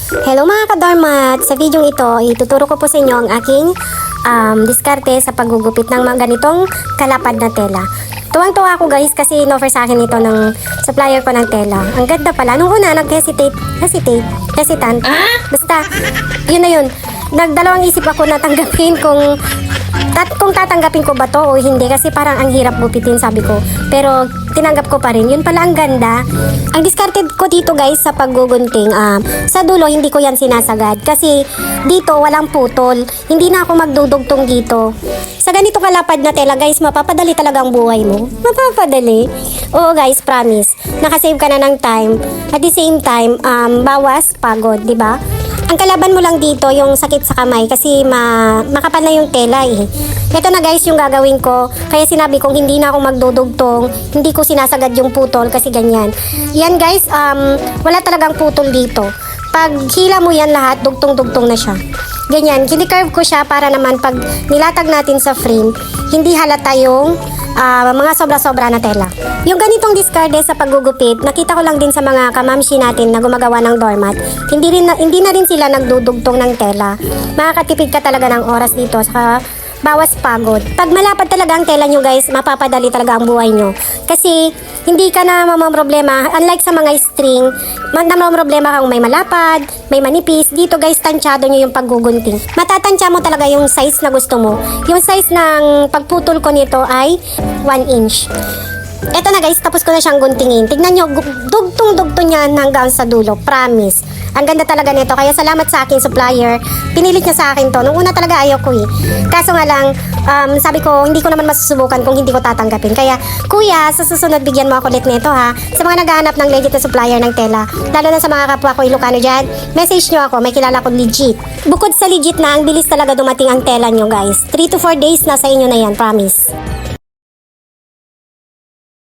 Hello mga kadormat! Sa video ito, ituturo ko po sa inyo ang aking diskarte sa paggugupit ng mga ganitong kalapad na tela. Tuwang-tuwa ako guys kasi in-offer sa akin ito ng supplier ko ng tela. Ang ganda pala. Nung una, hesitant. Basta, yun na yun. Nagdalawang isip ako na tanggapin kung tatanggapin ko ba to o hindi kasi parang ang hirap gupitin sabi ko. Pero tinanggap ko pa rin. Yun pala ang ganda. Ang discarded ko dito guys sa paggugunting, sa dulo hindi ko yan sinasagad kasi dito walang putol. Hindi na ako magdudugtong dito. Sa ganito kalapad na tela guys, mapapadali talaga ang buhay mo. Mapapadali. Oo guys, promise. Nakasave ka na ng time. At the same time, bawas pagod, di ba? Ang kalaban mo lang dito yung sakit sa kamay kasi makapal na yung tela eh. Ito na guys yung gagawin ko. Kaya sinabi kong hindi na ako magdudugtong. Hindi ko sinasagad yung putol kasi ganyan. Yan guys, wala talagang putol dito. Pag hila mo yan lahat, dugtong-dugtong na siya. Ganyan, kinikurve ko siya para naman pag nilatag natin sa frame, hindi halata yung mga sobra-sobra na tela. Yung ganitong discarte sa paggugupit, nakita ko lang din sa mga kamamshi natin na gumagawa ng doormat. Hindi na rin sila nagdudugtong ng tela. Makakatipid ka talaga ng oras dito sa bawas pagod. Pag malapad talaga ang tela nyo guys, mapapadali talaga ang buhay nyo. Kasi hindi ka na mamamroblema. Unlike sa mga string, namamroblema kang may malapad, may manipis. Dito guys, tansyado nyo yung paggugunting. Matatansya mo talaga yung size na gusto mo. Yung size ng pagputol ko nito ay 1 inch. Eto na guys, tapos ko na siyang guntingin. Tignan nyo, dugtong-dugtong yan hanggang sa dulo. Promise. Ang ganda talaga nito. Kaya salamat sa aking supplier. Pinilit niya sa akin to. Nung una talaga ayaw ko eh. Kaso nga lang, sabi ko, hindi ko naman masusubukan kung hindi ko tatanggapin. Kaya, kuya, sa susunod bigyan mo ako ulit nito ha. Sa mga naghahanap ng legit na supplier ng tela, lalo na sa mga kapwa ko Ilocano dyan, message nyo ako. May kilala ko legit. Bukod sa legit na, ang bilis talaga dumating ang tela nyo guys. 3 to 4 days na sa inyo na yan. Promise.